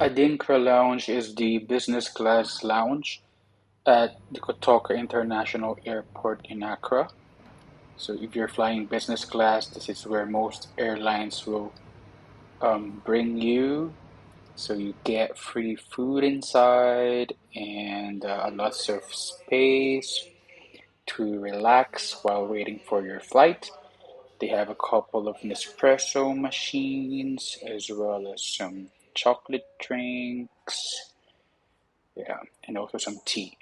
Adinkra Lounge is the business class lounge at the Kotoka International Airport in Accra. So if you're flying business class, this is where most airlines will bring you. So you get free food inside and lots of space to relax while waiting for your flight. They have a couple of Nespresso machines as well as some chocolate drinks, yeah, and also some tea.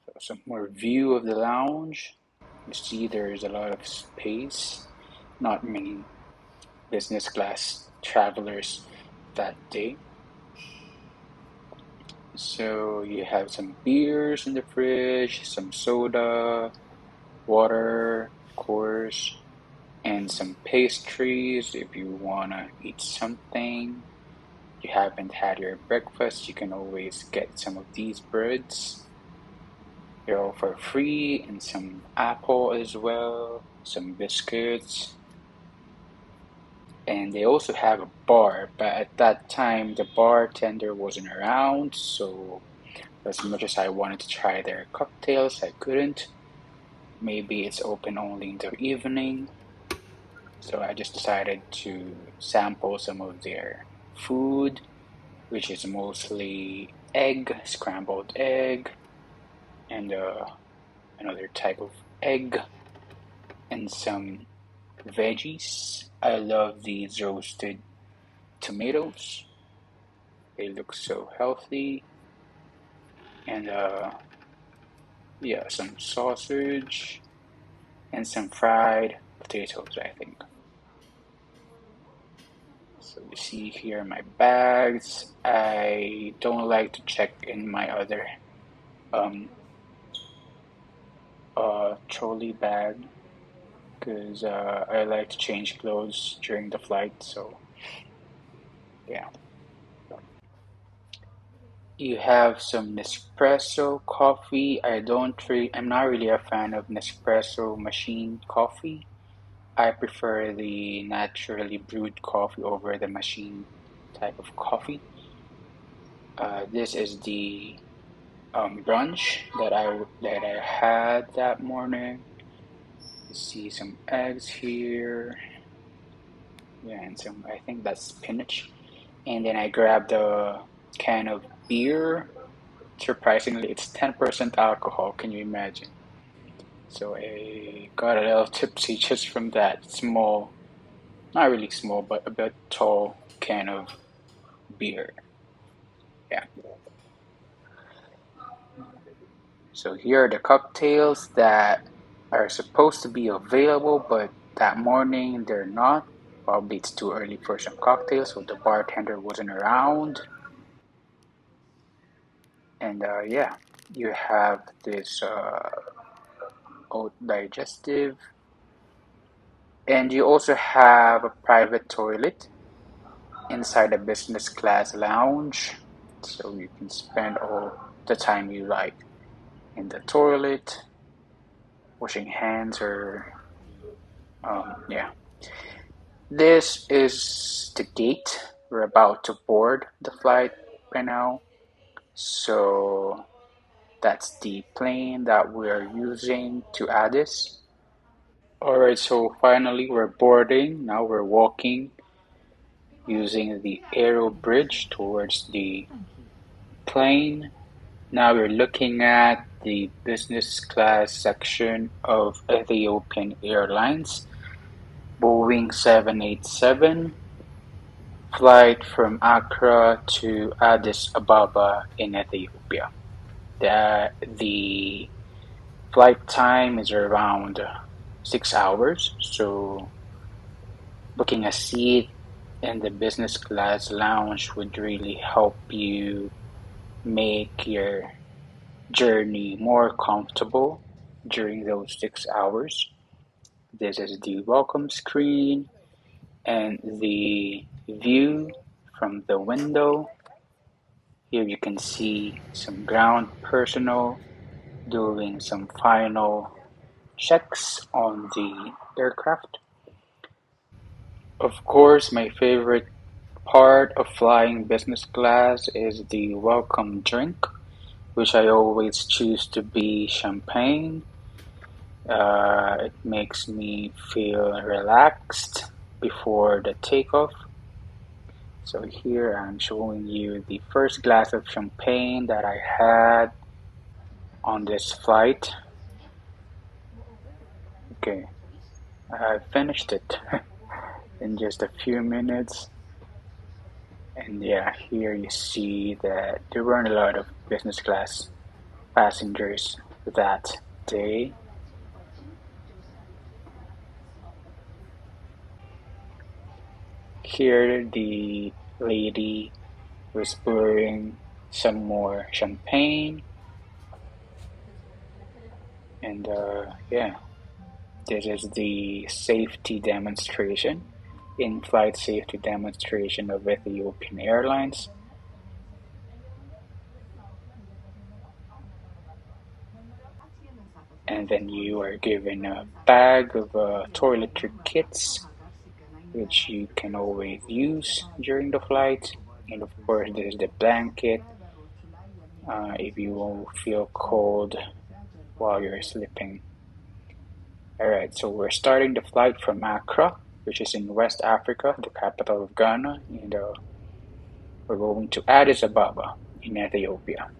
So some more view of the lounge. You see there's a lot of space, not many business class travelers that day. So you have some beers in the fridge, some soda, water, of course, and some pastries if you wanna eat something. If you haven't had your breakfast, you can always get some of these breads. They're all for free, and some apple as well, some biscuits. And they also have a bar, but at that time the bartender wasn't around, so as much as I wanted to try their cocktails, I couldn't. Maybe it's open only in the evening, so I just decided to sample some of their food, which is mostly egg, scrambled egg, and another type of egg, and some veggies. I love these roasted tomatoes. They look so healthy. And yeah, some sausage and some fried potatoes, I think. So you see here my bags. I don't like to check in my other um, trolley bag because I like to change clothes during the flight. So yeah, you have some Nespresso coffee. I'm not really a fan of Nespresso machine coffee. I prefer the naturally brewed coffee over the machine type of coffee. This is the brunch that I had that morning. You see some eggs here, yeah, and some I think that's spinach. And then I grabbed a can of beer. Surprisingly, it's 10% alcohol. Can you imagine? So I got a little tipsy just from that small, not really small, but a bit tall can of beer. Yeah. So here are the cocktails that are supposed to be available, but that morning they're not. Probably it's too early for some cocktails, so the bartender wasn't around. And yeah, you have this oat digestive, and you also have a private toilet inside the business class lounge, so you can spend all the time you like in the toilet, washing hands, or yeah. This is the gate. We're about to board the flight right now. So that's the plane that we're using to Addis. Alright, so finally we're boarding. Now we're walking using the aero bridge towards the plane. Now we're looking at the business class section of Ethiopian Airlines, Boeing 787, flight from Accra to Addis Ababa in Ethiopia. The flight time is around 6 hours, so booking a seat in the business class lounge would really help you make your journey more comfortable during those 6 hours. This is the welcome screen and the view from the window. Here you can see some ground personnel doing some final checks on the aircraft. Of course, my favorite part of flying business class is the welcome drink, which I always choose to be champagne. It makes me feel relaxed before the takeoff. So here I'm showing you the first glass of champagne that I had on this flight. Okay, I finished it in just a few minutes. And yeah, here you see that there weren't a lot of business class passengers that day. Here the lady was pouring some more champagne, and yeah, this is the safety demonstration, in-flight safety demonstration of Ethiopian Airlines. And then you are given a bag of toiletry kits, which you can always use during the flight. And of course, there's the blanket if you will feel cold while you're sleeping. Alright, so we're starting the flight from Accra, which is in West Africa, the capital of Ghana, and we're going to Addis Ababa in Ethiopia.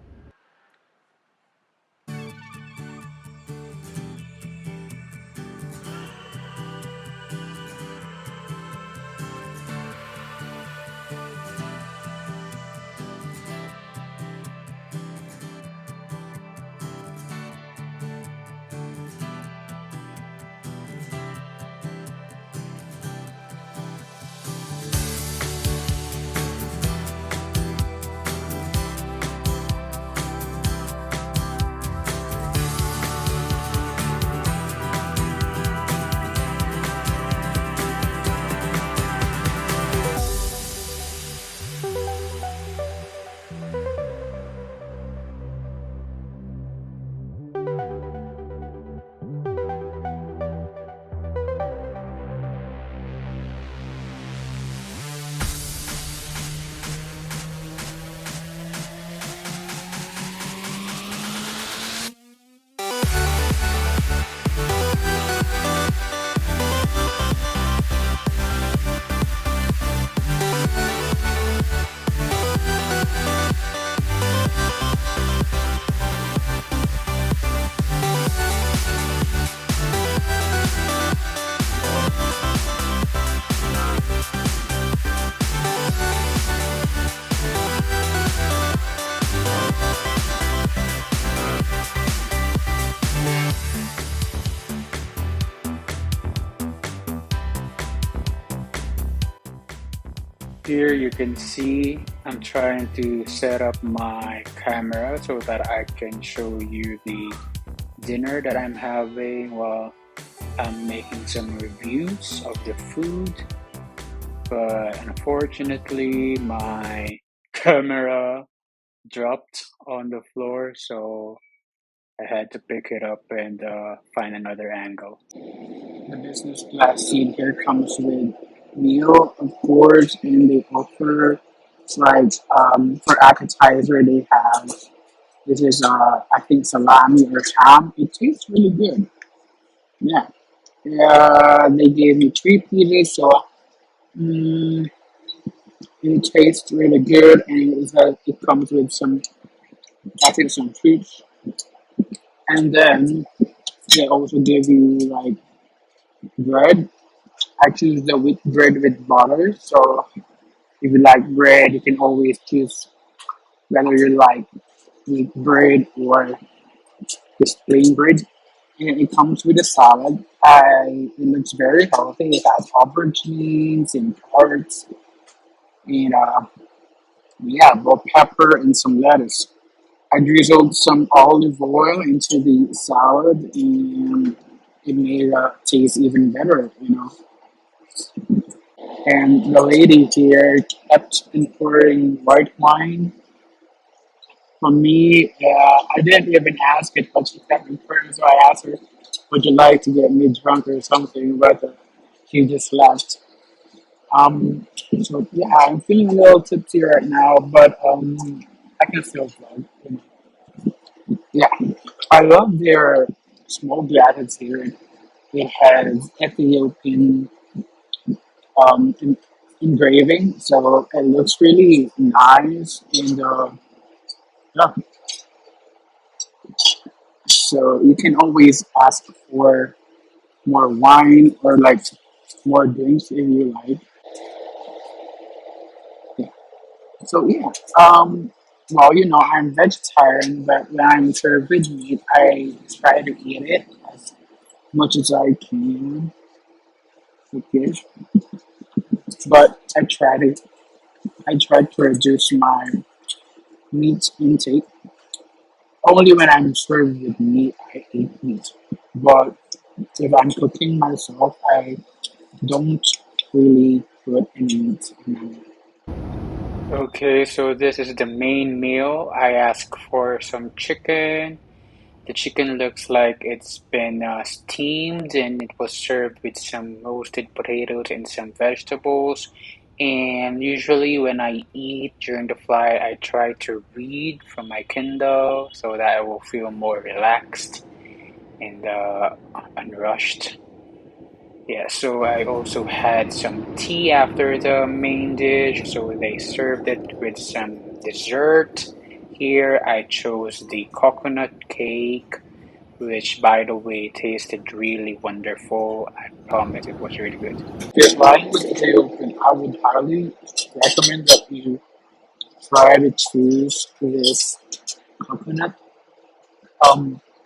Here you can see I'm trying to set up my camera so that I can show you the dinner that I'm having while I'm making some reviews of the food. But unfortunately, my camera dropped on the floor, so I had to pick it up and find another angle. The business class seat here comes with meal, of course, and they offer like for appetizer they have this is I think salami or ham. It tastes really good. Yeah. They gave me three pieces, so mm, it tastes really good, and it comes with some I think some treats, and then they also give you like bread. I choose the wheat bread with butter, so if you like bread, you can always choose whether you like wheat bread or just plain bread. And it comes with a salad. It looks very healthy. It has aubergines and carrots and yeah, bell pepper and some lettuce. I drizzled some olive oil into the salad and it made it taste even better, you know. And the lady here kept pouring white wine for me. I didn't even ask it, but she kept pouring, so I asked her, "Would you like to get me drunk or something?" But she just left. Um, so yeah, I'm feeling a little tipsy right now, but I can still vlog. Yeah, I love their small glasses here. It has Ethiopian engraving, so it looks really nice. And yeah, so you can always ask for more wine or like more drinks if you like. Yeah. So yeah, well, I'm vegetarian, but when I'm served with meat, I try to eat it as much as I can. Okay, but I try to reduce my meat intake. Only when I'm served with meat, I eat meat. But if I'm cooking myself, I don't really put any meat in my meat. Okay, so this is the main meal. I ask for some chicken. The chicken looks like it's been steamed and it was served with some roasted potatoes and some vegetables. And usually, when I eat during the flight, I try to read from my Kindle so that I will feel more relaxed and unrushed. Yeah, so I also had some tea after the main dish, so they served it with some dessert. Here I chose the coconut cake, which by the way tasted really wonderful. I promise it was really good. If I was to open, I would highly recommend that you try to choose this coconut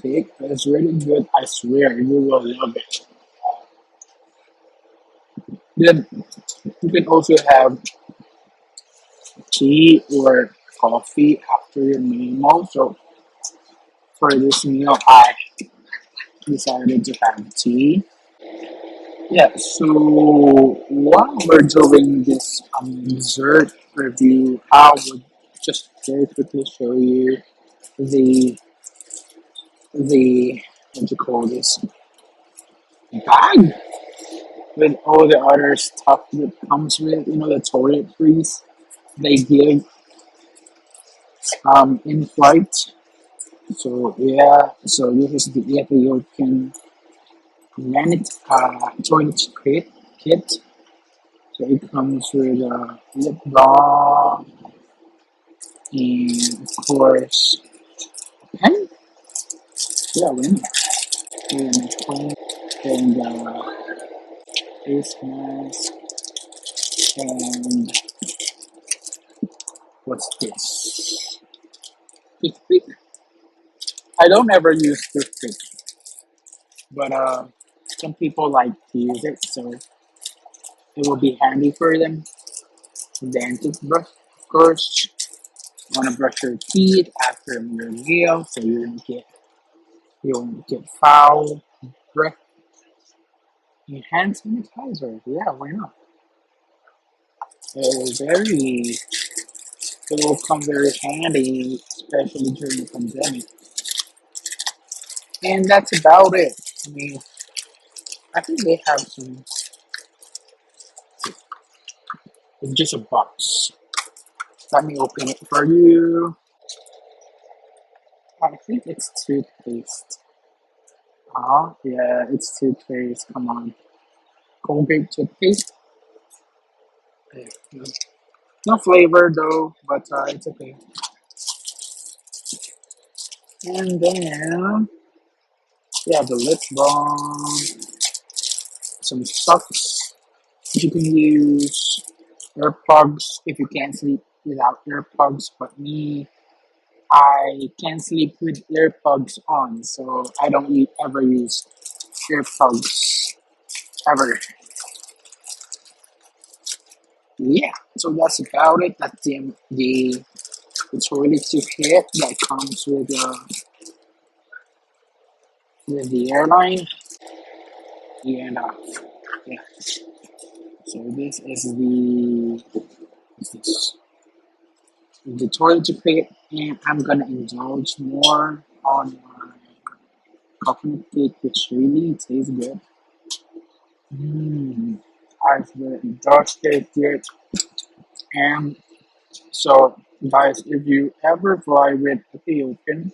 cake. It's really good. I swear you will love it. Then you can also have tea or coffee after your meal. So for this meal, I decided to have tea. Yeah, so while we're doing this dessert review, I would just very quickly show you the the what do you call this bag with all the other stuff that comes with the toiletries they give in flight. So yeah, so this is the Ethiopian toilet kit. So it comes with a lip balm and of course pen. Yeah, pen and face mask and what's this? Toothpick. I don't ever use toothpick, but some people like to use it, so it will be handy for them. Then toothbrush, of course. You want to brush your teeth after your meal, so you won't get foul breath. And hand sanitizer, yeah, why not? Very, it will come very handy, especially during the pandemic. And that's about it. I mean, I think they have some. It's just a box. Let me open it for you. I think it's toothpaste. Oh, yeah, it's toothpaste. Come on. Colgate toothpaste. Okay, no flavor though, but it's okay. And then, yeah, the lip balm, some socks you can use, earplugs if you can't sleep without earplugs. But me, I can't sleep with earplugs on, so I don't ever use earplugs ever. Yeah, so that's about it. That's the toiletry kit that comes with the airline. And yeah, so this is what's this? The toiletry kit, and I'm gonna indulge more on my coconut cake, which really tastes good. Mm. I've endorsed it yet. And so, guys, if you ever fly with Ethiopian,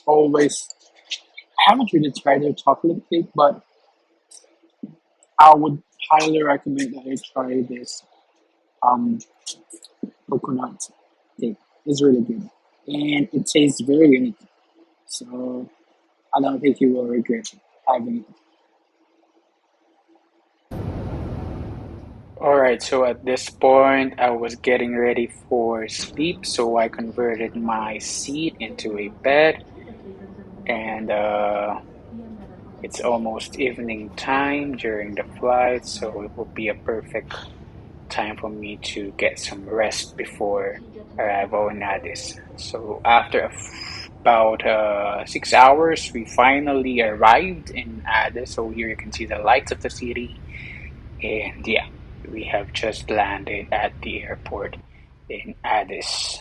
always I haven't really tried their chocolate cake, but I would highly recommend that you try this um coconut cake. It's really good, and it tastes very unique. So I don't think you will regret having it. Alright, so at this point, I was getting ready for sleep, so I converted my seat into a bed, and it's almost evening time during the flight, so it will be a perfect time for me to get some rest before arrival in Addis. So after about 6 hours, we finally arrived in Addis. So here you can see the lights of the city, and yeah, we have just landed at the airport in Addis.